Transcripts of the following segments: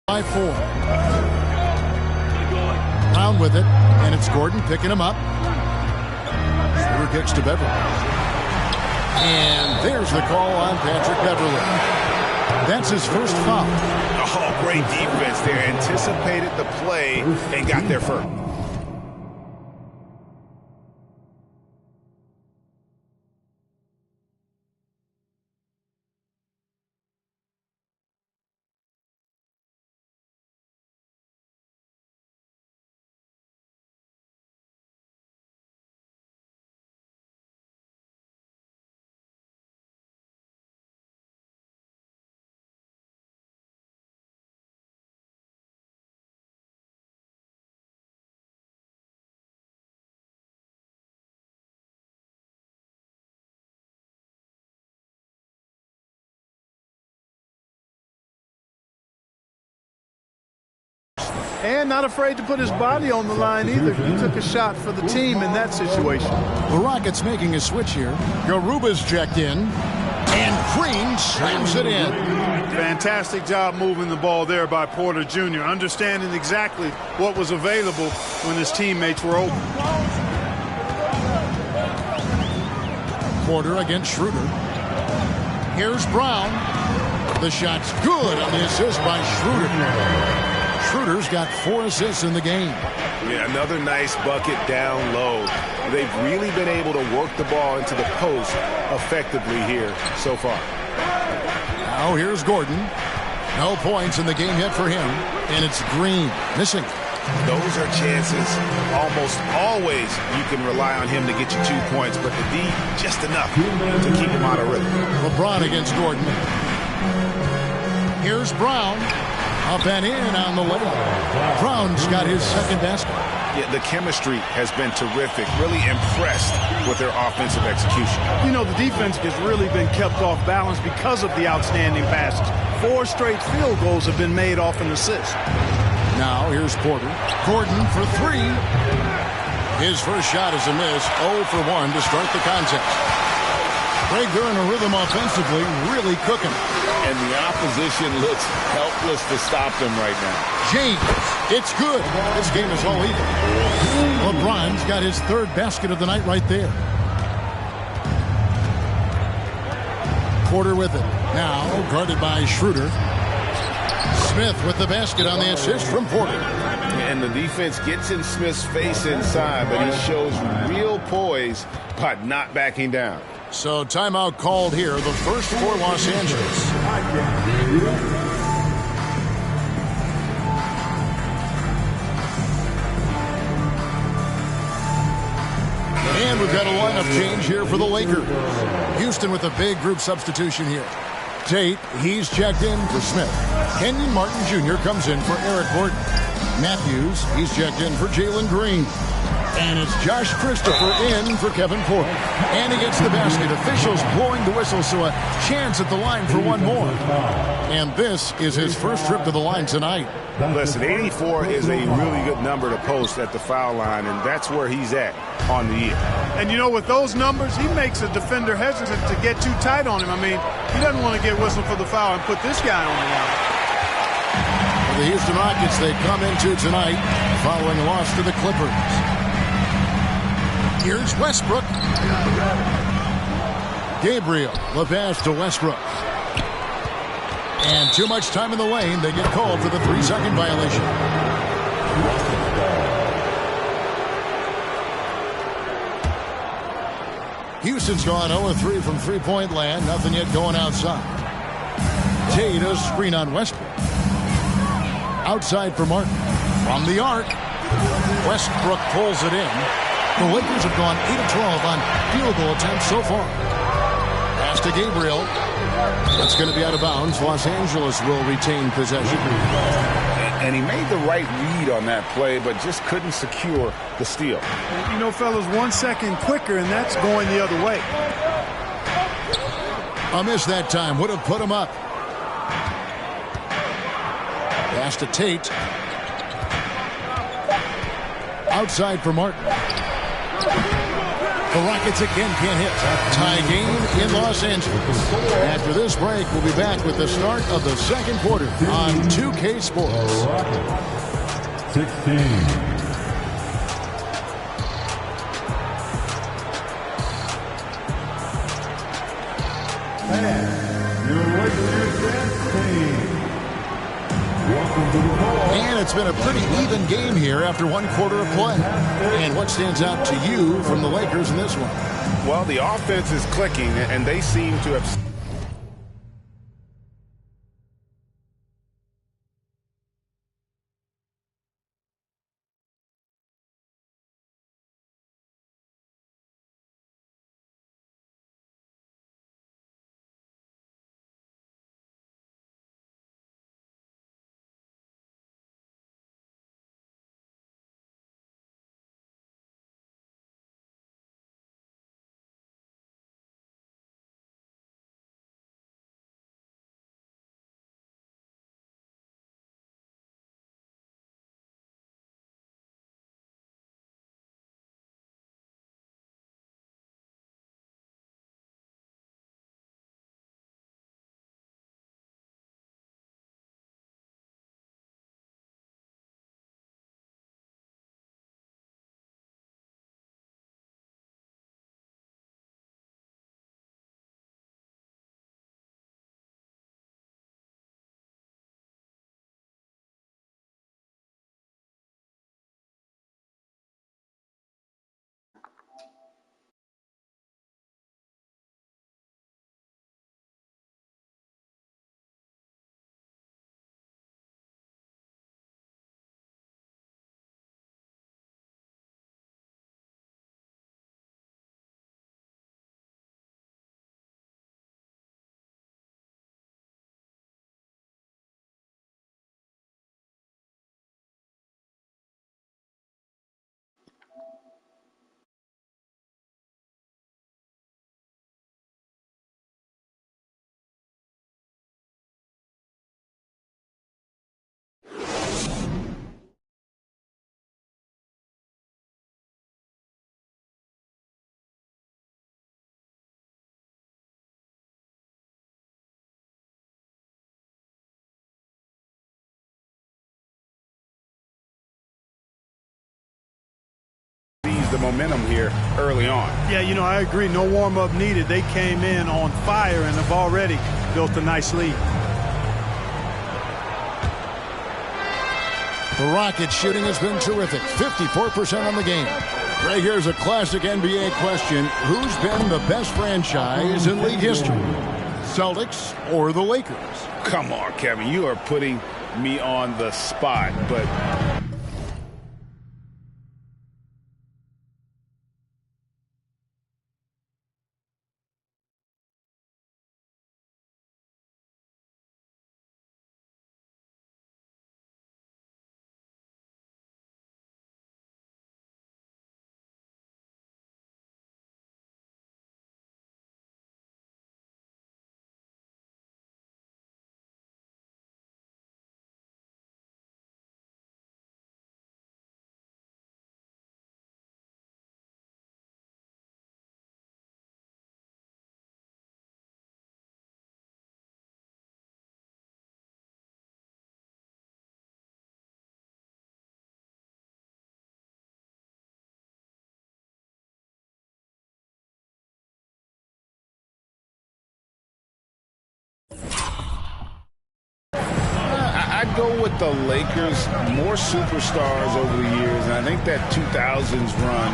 by 4. Brown with it, and it's Gordon picking him up. Schroeder kicks to Beverly. And there's the call on Patrick Beverly. That's his first foul. Oh, great defense there. Anticipated the play and got there first. And not afraid to put his body on the line either. He took a shot for the team in that situation. The Rockets making a switch here. Garuba's checked in. And Green slams it in. Fantastic job moving the ball there by Porter Jr., understanding exactly what was available when his teammates were open. Porter against Schroeder. Here's Brown. The shot's good on the assist by Schroeder. Schroeder's got 4 assists in the game. Yeah, another nice bucket down low. They've really been able to work the ball into the post effectively here so far. Now here's Gordon. No points in the game yet for him. And it's Green missing. Those are chances. Almost always you can rely on him to get you 2 points, but the D just enough to keep him out of rhythm. LeBron against Gordon. Here's Brown. Up and in on the layup. Brown's got his second basket. Yeah, the chemistry has been terrific. Really impressed with their offensive execution. You know, the defense has really been kept off balance because of the outstanding passes. 4 straight field goals have been made off an assist. Now here's Porter. Gordon for 3. His first shot is a miss. 0 for 1 to start the contest. Greg, they're in a rhythm offensively, really cooking. And the opposition looks helpless to stop them right now. James, it's good. This game is all even. LeBron's got his 3rd basket of the night right there. Porter with it. Now guarded by Schroeder. Smith with the basket on the assist from Porter. And the defense gets in Smith's face inside, but he shows real poise by not backing down. So timeout called here, the first for Los Angeles. And we've got a lineup change here for the Lakers. Houston with a big group substitution here. Tate, he's checked in for Smith. Kenyon Martin Jr. comes in for Eric Gordon. Matthews, he's checked in for Jalen Green. And it's Josh Christopher in for Kevin Porter. And he gets the basket. Officials blowing the whistle, so a chance at the line for one more. And this is his first trip to the line tonight. Listen, 84 is a really good number to post at the foul line, and that's where he's at on the year. And you know, with those numbers, he makes a defender hesitant to get too tight on him. I mean, he doesn't want to get whistled for the foul and put this guy on the line. For the Houston Rockets, they come into tonight following a loss to the Clippers. Here's Westbrook. Gabriel, the pass to Westbrook. And too much time in the lane. They get called for the 3-second violation. Houston's gone 0-3 from three-point land. Nothing yet going outside. Tate, a screen on Westbrook. Outside for Martin. From the arc. Westbrook pulls it in. The Lakers have gone 8 of 12 on field goal attempts so far. Pass to Gabriel. That's going to be out of bounds. Los Angeles will retain possession. And he made the right read on that play, but just couldn't secure the steal. You know, fellas, 1 second quicker, and that's going the other way. A miss that time. Would have put him up. Pass to Tate. Outside for Martin. The Rockets again can't hit. Tie game in Los Angeles. After this break, we'll be back with the start of the second quarter on 2K Sports. 16. And it's been a pretty even game here after one quarter of play. And what stands out to you from the Lakers in this one? Well, the offense is clicking, and they seem to have... the momentum here early on. Yeah, you know, I agree. No warm-up needed. They came in on fire and have already built a nice lead. The Rockets shooting has been terrific. 54% on the game. Right here's a classic NBA question. Who's been the best franchise in league history? Celtics or the Lakers? Come on, Kevin. You are putting me on the spot, but... I'd go with the Lakers, more superstars over the years, and I think that 2000s run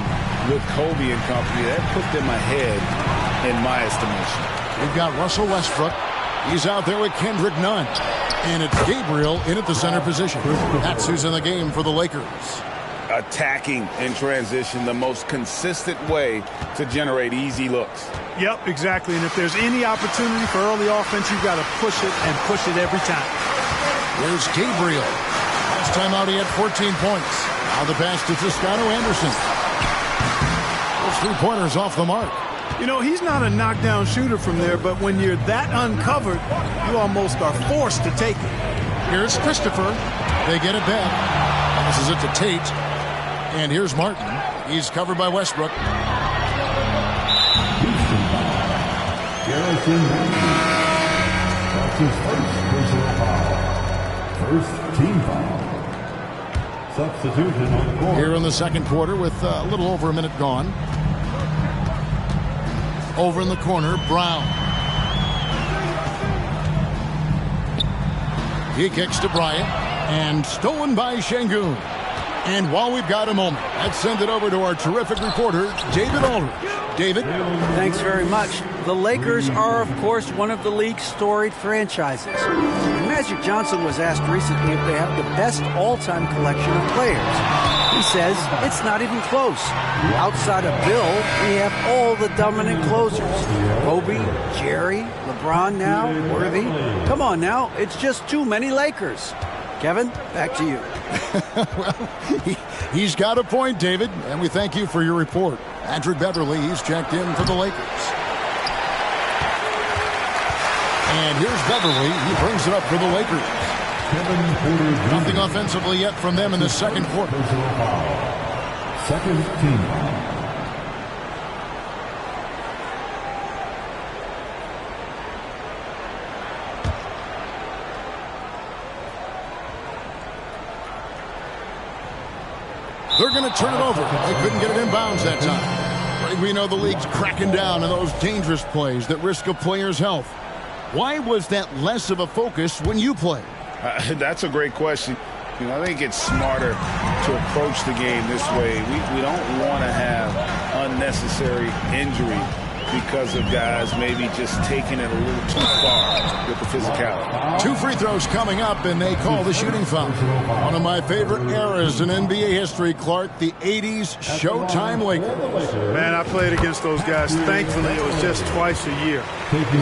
with Kobe and company, that put them ahead in my estimation. We've got Russell Westbrook. He's out there with Kendrick Nunn. And it's Gabriel in at the center position. That's who's in the game for the Lakers. Attacking in transition, the most consistent way to generate easy looks. Yep, exactly. And if there's any opportunity for early offense, you've got to push it and push it every time. Here's Gabriel. Last time out, he had 14 points. Now the pass to Toscano Anderson. Those three-pointers off the mark. You know, he's not a knockdown shooter from there, but when you're that uncovered, you almost are forced to take it. Here's Christopher. They get it back. Passes it to Tate. And here's Martin. He's covered by Westbrook. Garrison Matthews. That's his first personal foul. First team foul. Substitution on the court. Here in the second quarter with a little over a minute gone. Over in the corner, Brown. He kicks to Bryant. And stolen by Şengün. And while we've got a moment, let's send it over to our terrific reporter, David Aldridge. David? Thanks very much. The Lakers are, of course, one of the league's storied franchises. And Magic Johnson was asked recently if they have the best all-time collection of players. He says it's not even close. Outside of Bill, we have all the dominant closers. Kobe, Jerry, LeBron now, Worthy. Come on now, it's just too many Lakers. Kevin, back to you. Well, he's got a point, David, and we thank you for your report. Patrick Beverley, he's checked in for the Lakers. And here's Beverley. He brings it up for the Lakers. Nothing offensively yet from them in the second quarter. Second team foul. They're going to turn it over. They couldn't get it in bounds that time. We know the league's cracking down on those dangerous plays that risk a player's health. Why was that less of a focus when you played? That's a great question. You know, I think it's smarter to approach the game this way. We don't want to have unnecessary injury because of guys maybe just taking it a little too far with the physicality. 2 free throws coming up, and they call the shooting foul. One of my favorite eras in NBA history, Clark, the 80s Showtime Lakers. Man, I played against those guys. Thankfully, it was just twice a year.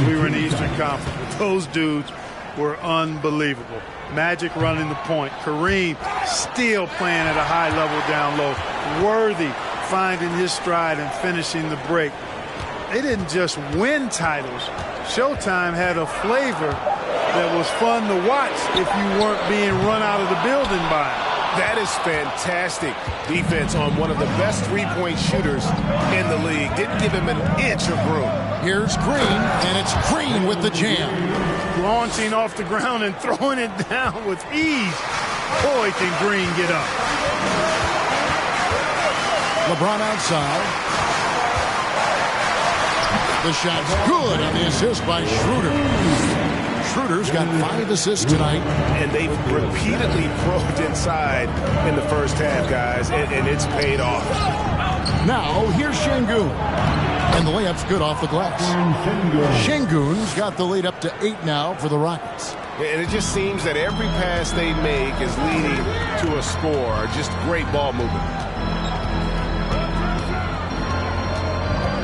We were in the Eastern Conference. But those dudes were unbelievable. Magic running the point. Kareem still playing at a high level down low. Worthy finding his stride and finishing the break. They didn't just win titles. Showtime had a flavor that was fun to watch if you weren't being run out of the building by it. That is fantastic defense on one of the best three-point shooters in the league. Didn't give him an inch of room. Here's Green, and it's Green with the jam. Launching off the ground and throwing it down with ease. Boy, can Green get up. LeBron outside. The shot's good on the assist by Schroeder. Schroeder's got 5 assists tonight. And they've repeatedly probed inside in the first half, guys, and it's paid off. Now, here's Şengün. And the layup's good off the glass. Şengün's got the lead up to 8 now for the Rockets. And it just seems that every pass they make is leading to a score. Just great ball movement.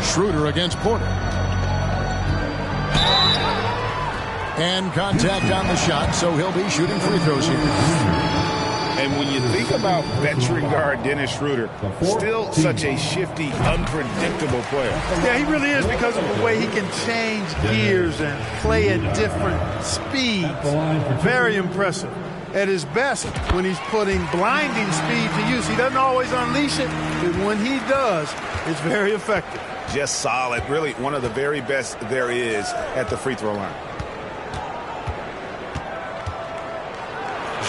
Schroeder against Porter. And contact on the shot, so he'll be shooting free throws here. And when you think about veteran guard Dennis Schroeder, still such a shifty, unpredictable player. Yeah, he really is because of the way he can change gears and play at different speeds. Very impressive. At his best, when he's putting blinding speed to use, he doesn't always unleash it, but when he does, it's very effective. Just solid. Really one of the very best there is at the free throw line.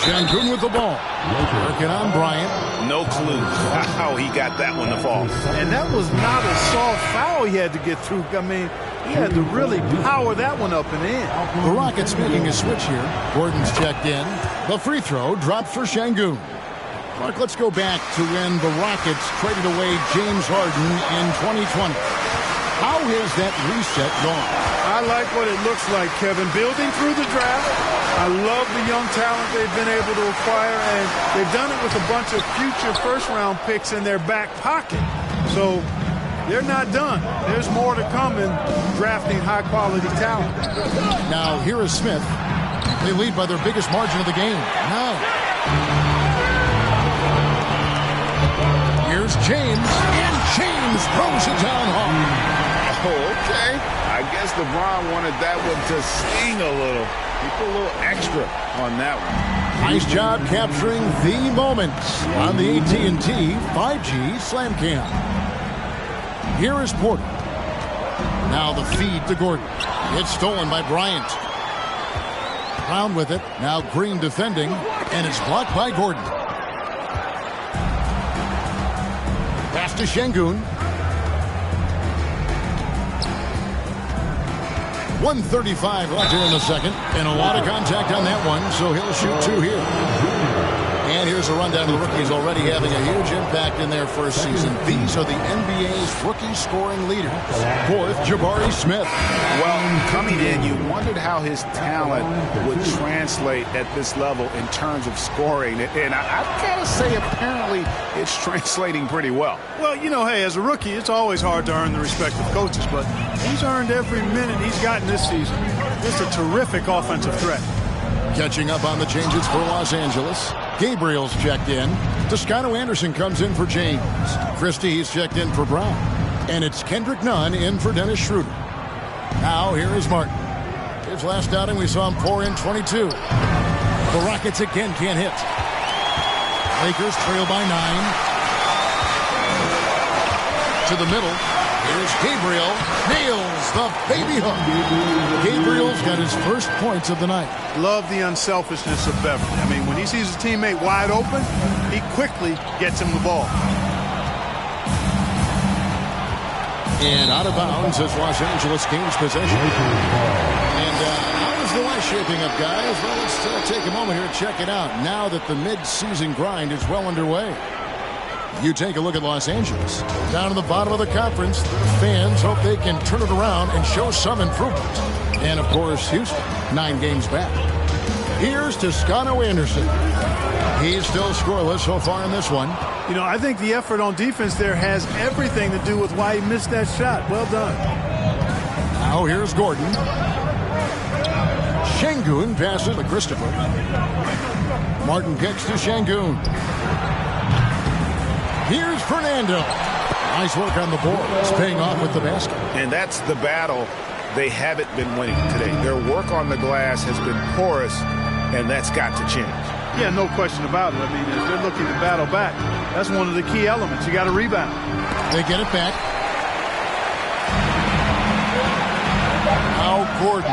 Şengün with the ball. Working on Bryant. No clue how he got that one to fall. And that was not a soft foul he had to get through. I mean, he had to really power that one up and in. The Rockets making a switch here. Gordon's checked in. The free throw drops for Şengün. Mark, let's go back to when the Rockets traded away James Harden in 2020. How has that reset gone? I like what it looks like, Kevin. Building through the draft. I love the young talent they've been able to acquire, and they've done it with a bunch of future first-round picks in their back pocket. So they're not done. There's more to come in drafting high-quality talent. Now, here is Smith. They lead by their biggest margin of the game. 9. Here's James, and James throws it down hard. Oh, okay. I guess LeBron wanted that one to sting a little. He put a little extra on that one. Nice job capturing the moments on the AT&T 5G Slam Cam. Here is Porter. Now the feed to Gordon. It's stolen by Bryant. Brown with it. Now Green defending, and it's blocked by Gordon. Pass to Şengün. 1:35 left here in the second, and a lot of contact on that one, so he'll shoot 2 here. And here's a rundown of the rookies already having a huge impact in their first season. These are the NBA's rookie scoring leaders. Fourth, Jabari Smith. Well, coming in, you wondered how his talent would translate at this level in terms of scoring. And I've got to say, apparently, it's translating pretty well. Well, you know, hey, as a rookie, it's always hard to earn the respect of coaches, but he's earned every minute he's gotten this season. Just a terrific offensive threat. Catching up on the changes for Los Angeles. Gabriel's checked in. Toscano Anderson comes in for James. Christie's checked in for Brown. And it's Kendrick Nunn in for Dennis Schroeder. Now here is Martin. His last outing, we saw him pour in 22. The Rockets again can't hit. Lakers trail by 9. To the middle. Here's Gabriel. Nails the baby hook. Gabriel's got his first points of the night. Love the unselfishness of Beverly. I mean, when he sees his teammate wide open, he quickly gets him the ball. And out of bounds as Los Angeles gains possession. And how is the West shaping up, guys? Well, let's take a moment here to check it out. Now that the mid-season grind is well underway. You take a look at Los Angeles. Down in the bottom of the conference, their fans hope they can turn it around and show some improvement. And, of course, Houston, 9 games back. Here's Toscano Anderson. He's still scoreless so far in this one. You know, I think the effort on defense there has everything to do with why he missed that shot. Well done. Now here's Gordon. Şengün passes to Christopher. Martin kicks to Şengün. Here's Fernando. Nice work on the boards, paying off with the basket. And that's the battle they haven't been winning today. Their work on the glass has been porous, and that's got to change. Yeah, no question about it. I mean, if they're looking to battle back, that's one of the key elements. You got to rebound. They get it back. Now Gordon.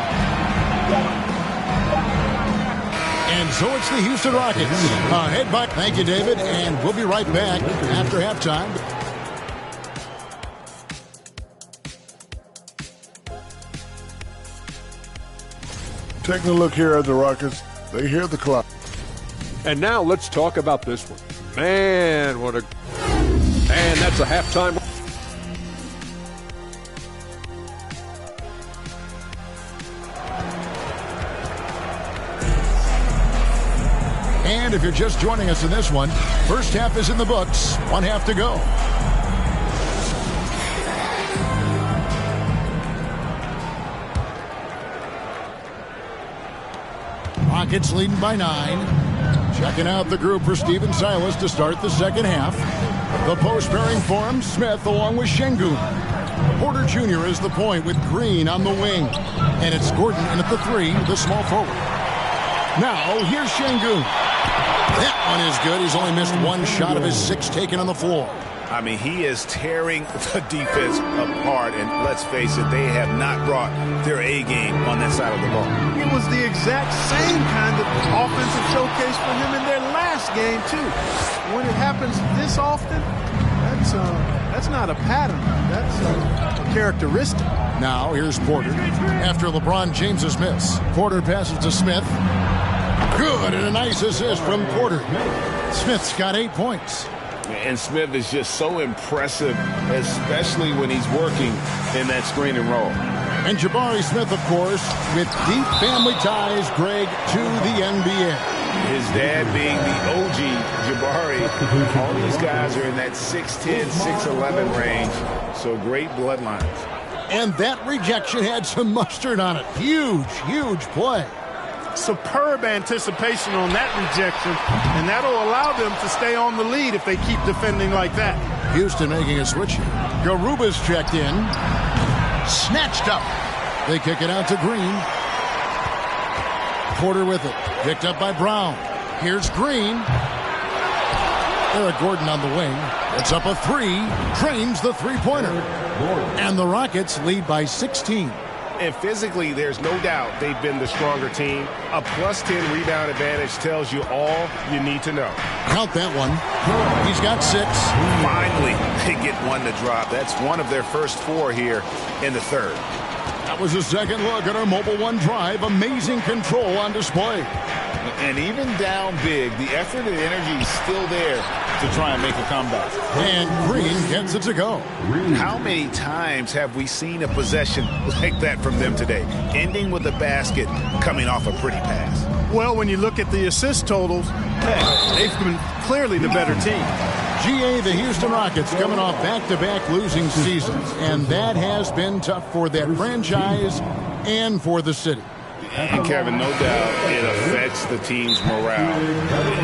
And so it's the Houston Rockets. Head back. Thank you, David. And we'll be right back after halftime. Taking a look here at the Rockets, they hear the clock. And now let's talk about this one. Man, what a... And that's a halftime... And if you're just joining us in this one, first half is in the books. 1 half to go. Rockets leading by 9. Checking out the group for Stephen Silas to start the second half. The post pairing forms Smith along with Şengün. Porter Jr. is the point with Green on the wing. And it's Gordon in at the 3, the small forward. Now, here's Şengün. That one is good. He's only missed 1 shot of his 6 taken on the floor. I mean, he is tearing the defense apart, and let's face it, they have not brought their A game on that side of the ball. It was the exact same kind of offensive showcase for him in their last game, too. When it happens this often, that's not a pattern. That's a characteristic. Now, here's Porter. After LeBron James's miss, Porter passes to Smith. Good, and a nice assist from Porter. Smith's got 8 points. And Smith is just so impressive, especially when he's working in that screen and roll. And Jabari Smith, of course, with deep family ties, Greg, to the NBA. His dad being the OG Jabari. All these guys are in that 6'10", 6'11" range, so great bloodlines. And that rejection had some mustard on it. Huge, huge play. Superb anticipation on that rejection, and that'll allow them to stay on the lead if they keep defending like that. Houston making a switch here. Garuba's checked in. Snatched up. They kick it out to Green. Porter with it. Picked up by Brown. Here's Green. Eric Gordon on the wing. It's up a three. Drains the three-pointer. And the Rockets lead by 16. And physically, there's no doubt they've been the stronger team. A +10 rebound advantage tells you all you need to know. Count that one. He's got 6. Finally, they get one to drop. That's one of their first 4 here in the third. That was a second look at our Mobile One drive. Amazing control on display. And even down big, the effort and energy is still there to try and make a comeback. And Green gets it to go. How many times have we seen a possession like that from them today, ending with a basket coming off a pretty pass? Well, when you look at the assist totals, they've been clearly the better team. GA, the Houston Rockets, coming off back-to-back losing seasons, and that has been tough for that franchise and for the city. And Kevin, no doubt it affects the team's morale.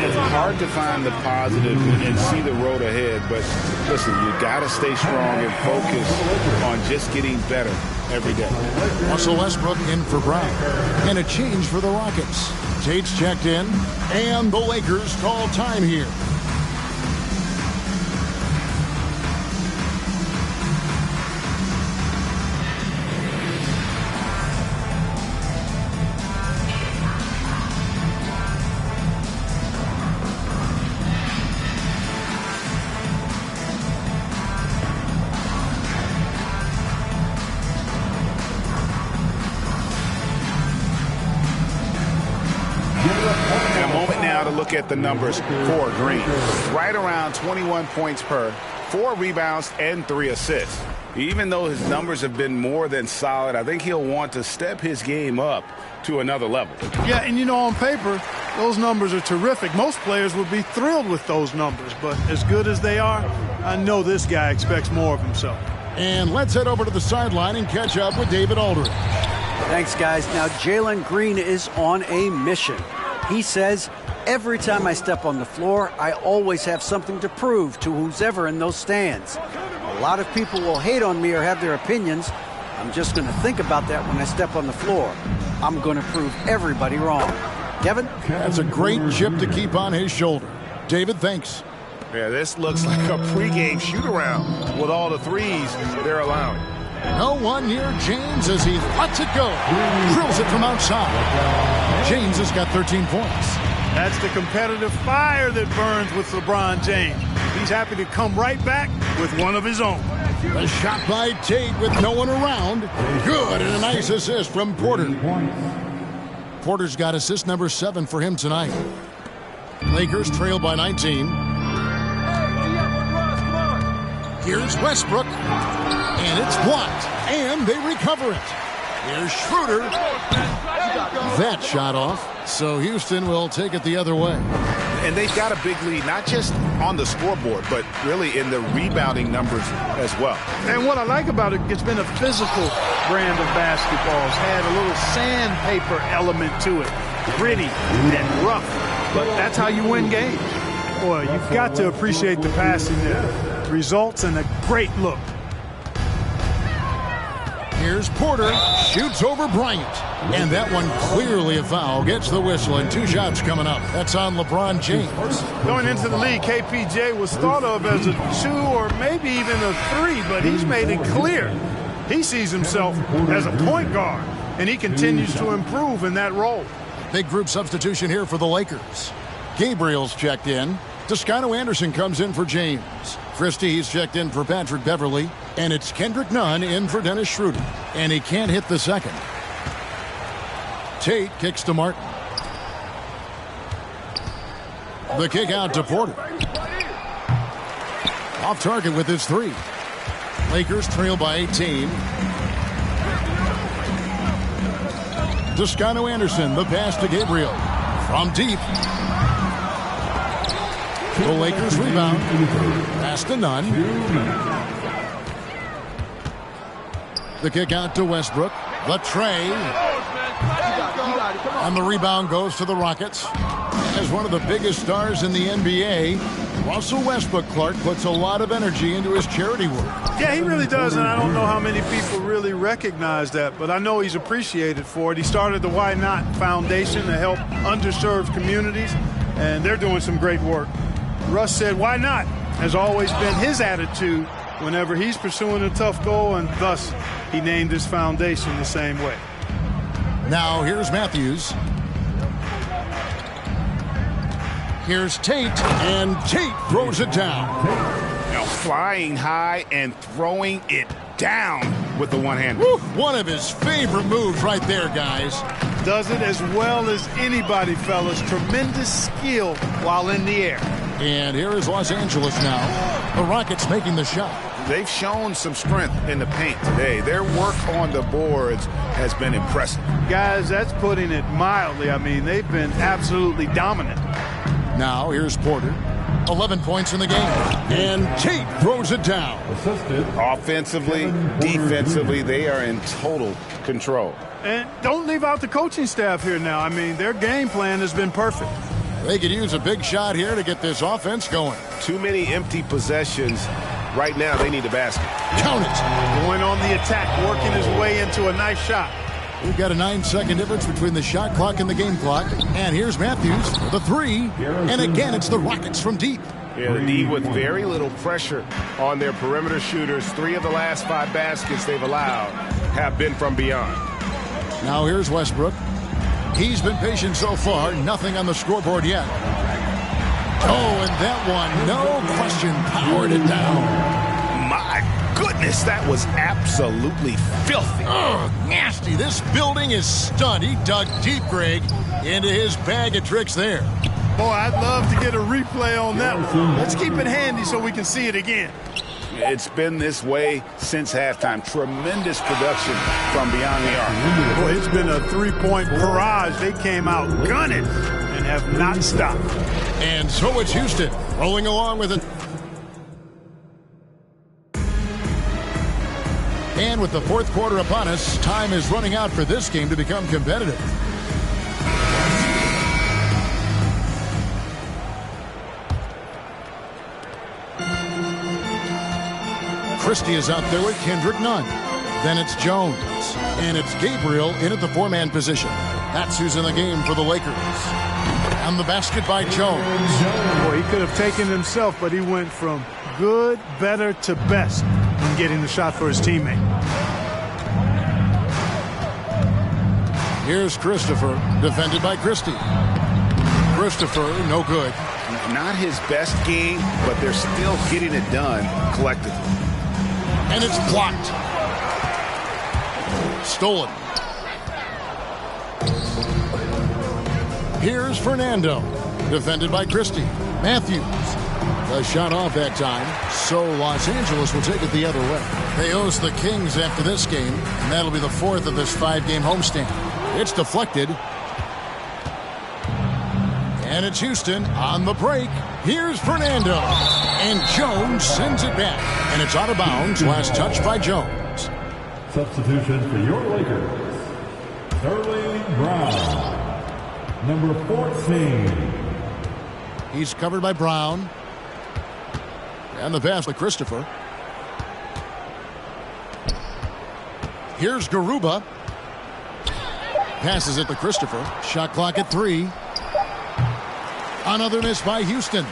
It's hard to find the positive and see the road ahead, but listen, you got to stay strong and focus on just getting better every day. Russell Westbrook in for Brown. And a change for the Rockets. Tate's checked in, and the Lakers call time here. Look at the numbers for Green. Right around 21 points per, 4 rebounds, and 3 assists. Even though his numbers have been more than solid, I think he'll want to step his game up to another level. Yeah, and you know, on paper, those numbers are terrific. Most players would be thrilled with those numbers, but as good as they are, I know this guy expects more of himself. And let's head over to the sideline and catch up with David Aldridge. Thanks, guys. Now, Jalen Green is on a mission. He says, every time I step on the floor, I always have something to prove to who's ever in those stands. A lot of people will hate on me or have their opinions. I'm just going to think about that when I step on the floor. I'm going to prove everybody wrong. Kevin? That's a great chip to keep on his shoulder. David, thanks. Yeah, this looks like a pregame shoot-around with all the threes they're allowing. No one near James as he lets it go. Drills it from outside. James has got 13 points. That's the competitive fire that burns with LeBron James. He's happy to come right back with one of his own. A shot by Tate with no one around. Good, and a nice assist from Porter. Porter's got assist number 7 for him tonight. Lakers trail by 19. Here's Westbrook. And it's blocked. And they recover it. Here's Schroeder. That shot off. So Houston will take it the other way. And they've got a big lead, not just on the scoreboard, but really in the rebounding numbers as well. And what I like about it, it's been a physical brand of basketball. It's had a little sandpaper element to it. Gritty and rough. But that's how you win games. Boy, you've got to appreciate the passing there. Results in a great look. Here's Porter, shoots over Bryant. And that one clearly a foul. Gets the whistle, and 2 shots coming up. That's on LeBron James. Going into the league, KPJ was thought of as a 2 or maybe even a 3, but he's made it clear he sees himself as a point guard, and he continues to improve in that role. Big group substitution here for the Lakers. Gabriel's checked in. Toscano Anderson comes in for James. Christie's checked in for Patrick Beverly. And it's Kendrick Nunn in for Dennis Schroeder. And he can't hit the second. Tate kicks to Martin. The kick out to Porter. Off target with his 3. Lakers trail by 18. Toscano Anderson, the pass to Gabriel. From deep. The Lakers rebound. Pass to Nunn. The kick out to Westbrook. The tray. And the rebound goes to the Rockets. As one of the biggest stars in the NBA, Russell Westbrook, Clark, puts a lot of energy into his charity work. Yeah, he really does, and I don't know how many people really recognize that, but I know he's appreciated for it. He started the Why Not Foundation to help underserved communities, and they're doing some great work. Russ said, why not? Has always been his attitude whenever he's pursuing a tough goal, and thus he named his foundation the same way. Now here's Matthews. Here's Tate, and Tate throws it down. Now flying high and throwing it down with the one-hand. One of his favorite moves right there, guys. Does it as well as anybody, fellas. Tremendous skill while in the air. And here is Los Angeles now. The Rockets making the shot. They've shown some strength in the paint today. Their work on the boards has been impressive. Guys, that's putting it mildly. I mean, they've been absolutely dominant. Now here's Porter. 11 points in the game. And Tate throws it down. Assisted. Offensively, defensively, they are in total control. And don't leave out the coaching staff here now. I mean, their game plan has been perfect. They could use a big shot here to get this offense going. Too many empty possessions. Right now, they need a basket. Count it. Going on the attack, working his way into a nice shot. We've got a 9-second difference between the shot clock and the game clock. And here's Matthews for the three. And again, it's the Rockets from deep. Yeah, the D with very little pressure on their perimeter shooters. 3 of the last 5 baskets they've allowed have been from beyond. Now here's Westbrook. He's been patient so far. Nothing on the scoreboard yet. Oh, and that one, no question, powered it down. My goodness, that was absolutely filthy. Oh, nasty. This building is stunned. He dug deep, Greg, into his bag of tricks there. Boy, I'd love to get a replay on that one. Let's keep it handy so we can see it again. It's been this way since halftime. Tremendous production from beyond the arc. Boy, it's been a three-point barrage. They came out gunning and have not stopped. And so it's Houston rolling along with it. And with the fourth quarter upon us, time is running out for this game to become competitive. Christie is out there with Kendrick Nunn. Then it's Jones. And it's Gabriel in at the 4-man position. That's who's in the game for the Lakers. And the basket by Jones. Boy, he could have taken himself, but he went from good, better to best in getting the shot for his teammate. Here's Christopher, defended by Christie. Christopher, no good. Not his best game, but they're still getting it done collectively. And it's blocked. Stolen. Here's Fernando, defended by Christie. Matthews. The shot off that time, so Los Angeles will take it the other way. They host the Kings after this game, and that'll be the 4th of this 5-game homestand. It's deflected. And it's Houston on the break. Here's Fernando. And Jones sends it back. And it's out of bounds. Last touch by Jones. Substitution for your Lakers. Sterling Brown. Number 14. He's covered by Brown. And the pass to Christopher. Here's Garuba. Passes it to Christopher. Shot clock at 3. Another miss by Houston.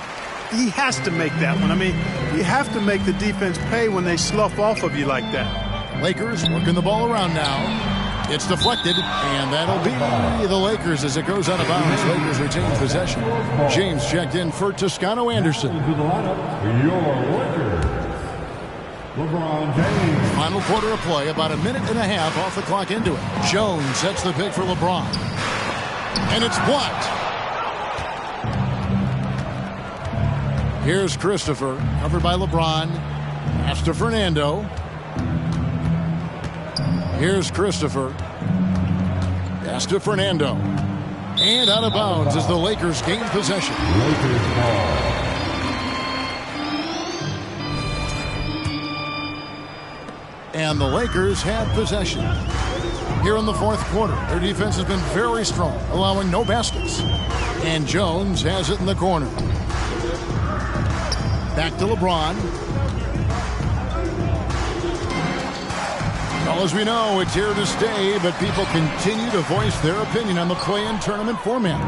He has to make that one. I mean, you have to make the defense pay when they slough off of you like that. Lakers working the ball around now. It's deflected, and that'll be the Lakers as it goes out of bounds. Lakers retain possession. James checked in for Toscano Anderson. To the lineup for your Lakers. LeBron James. Final quarter of play, about a minute and a half off the clock into it. Jones sets the pick for LeBron. And it's blocked. Here's Christopher, covered by LeBron. Pass to Fernando. Here's Christopher. Pass to Fernando. And out of bounds as the Lakers gain possession. Lakers ball. And the Lakers have possession. Here in the fourth quarter, their defense has been very strong, allowing no baskets. And Jones has it in the corner. Back to LeBron. Well, as we know, it's here to stay, but people continue to voice their opinion on the play-in tournament format.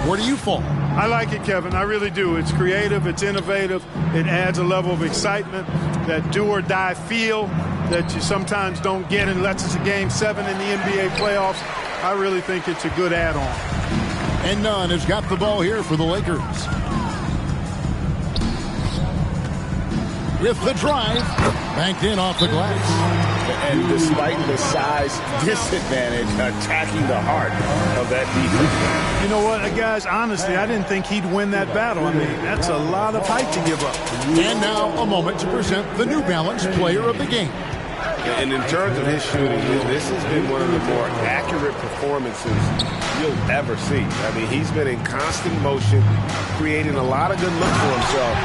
Where do you fall? I like it, Kevin. I really do. It's creative. It's innovative. It adds a level of excitement, that do-or-die feel that you sometimes don't get unless it's a Game 7 in the NBA playoffs. I really think it's a good add-on. And Nunn has got the ball here for the Lakers. With the drive, banked in off the glass. And despite the size disadvantage, attacking the heart of that defense. You know what, guys, honestly, I didn't think he'd win that battle. I mean, that's a lot of height to give up. And now a moment to present the New Balance Player of the Game. And in terms of his shooting, this has been one of the more accurate performances you'll ever see. I mean, he's been in constant motion, creating a lot of good looks for himself.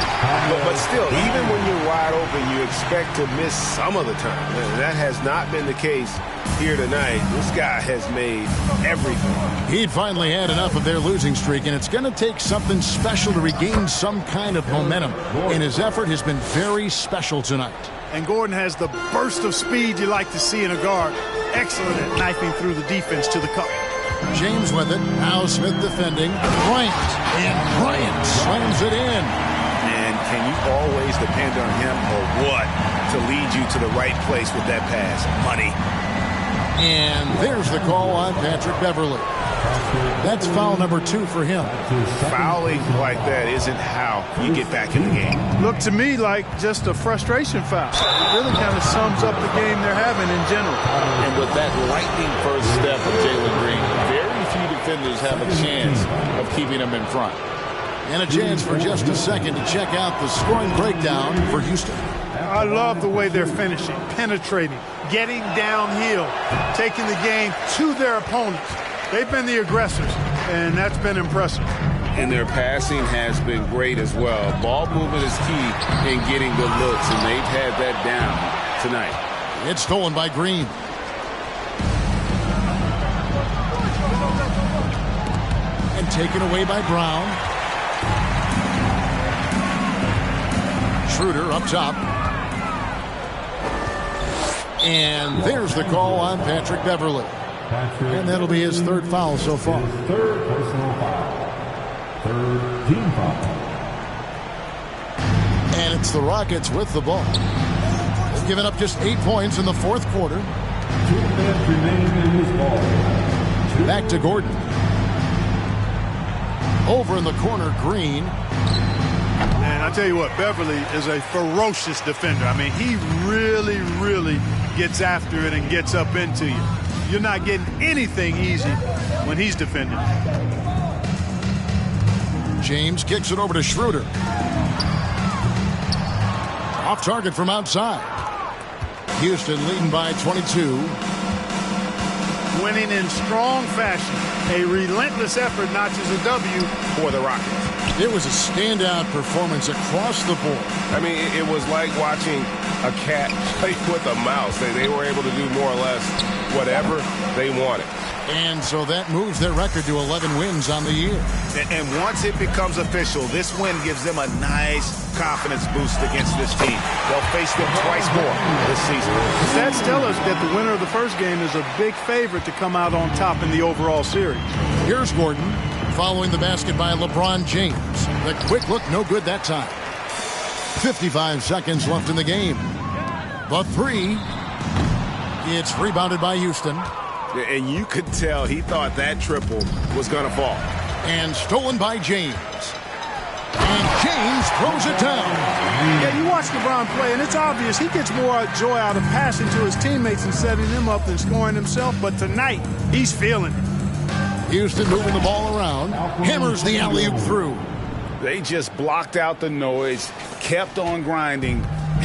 But still, even when you're wide open, you expect to miss some of the time. And that has not been the case here tonight. This guy has made everything. He'd finally had enough of their losing streak, and it's going to take something special to regain some kind of momentum. And his effort has been very special tonight. And Gordon has the burst of speed you like to see in a guard. Excellent at knifing through the defense to the cup. James with it. Now Smith defending. Bryant. And Bryant slams it in. And can you always depend on him or what to lead you to the right place with that pass? Money. And there's the call on Patrick Beverley. That's foul number 2 for him. Fouling like that isn't how you get back in the game. Looked to me like just a frustration foul. It really kind of sums up the game they're having in general. And with that lightning first step of Jalen Green, very few defenders have a chance of keeping him in front. And a chance for just a second to check out the scoring breakdown for Houston. I love the way they're finishing, penetrating, getting downhill, taking the game to their opponents. They've been the aggressors, and that's been impressive. And their passing has been great as well. Ball movement is key in getting good looks, and they've had that down tonight. It's stolen by Green. And taken away by Brown. Schroeder up top. And there's the call on Patrick Beverley. And that'll be his 3rd foul so far. Third personal foul. 3rd team foul. And it's the Rockets with the ball. They've given up just 8 points in the 4th quarter. 2 minutes remaining in this ball. Back to Gordon. Over in the corner, Green. And I tell you what, Beverley is a ferocious defender. I mean, he really, really gets after it and gets up into you. You're not getting anything easy when he's defending. James kicks it over to Schroeder. Off target from outside. Houston leading by 22. Winning in strong fashion. A relentless effort notches a W for the Rockets. It was a standout performance across the board. I mean, it was like watching a cat play with a mouse. They were able to do more or less whatever they wanted. And so that moves their record to 11 wins on the year. And once it becomes official, this win gives them a nice confidence boost against this team. They'll face them twice more this season. Stats tell us that the winner of the first game is a big favorite to come out on top in the overall series. Here's Gordon following the basket by LeBron James. The quick look, no good that time. 55 seconds left in the game. The 3. It's rebounded by Houston. And you could tell he thought that triple was going to fall. And stolen by James. And James throws it down. Yeah, you watch LeBron play, and it's obvious he gets more joy out of passing to his teammates and setting them up than scoring himself. But tonight, he's feeling it. Houston moving the ball around. Hammers the alley-oop through. They just blocked out the noise, kept on grinding,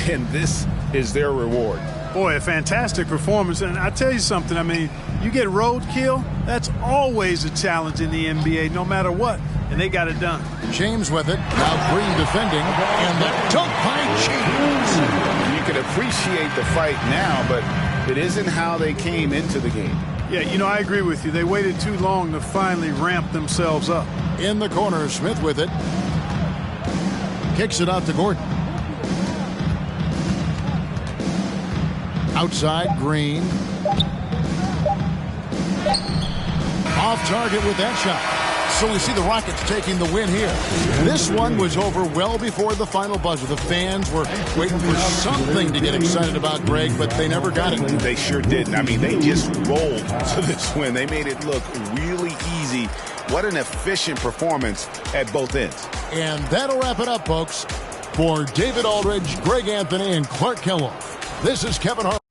and this is their reward. Boy, a fantastic performance. And I tell you something, I mean, you get roadkill, that's always a challenge in the NBA, no matter what. And they got it done. James with it. Now Green defending. And the dunk by James. You can appreciate the fight now, but it isn't how they came into the game. Yeah, you know, I agree with you. They waited too long to finally ramp themselves up. In the corner, Smith with it. Kicks it out to Gordon. Outside, Green. Off target with that shot. So we see the Rockets taking the win here. This one was over well before the final buzzer. The fans were waiting for something to get excited about, Greg, but they never got it. They sure didn't. I mean, they just rolled to this win. They made it look really easy. What an efficient performance at both ends. And that'll wrap it up, folks. For David Aldridge, Greg Anthony, and Clark Kellogg, this is Kevin Harlan.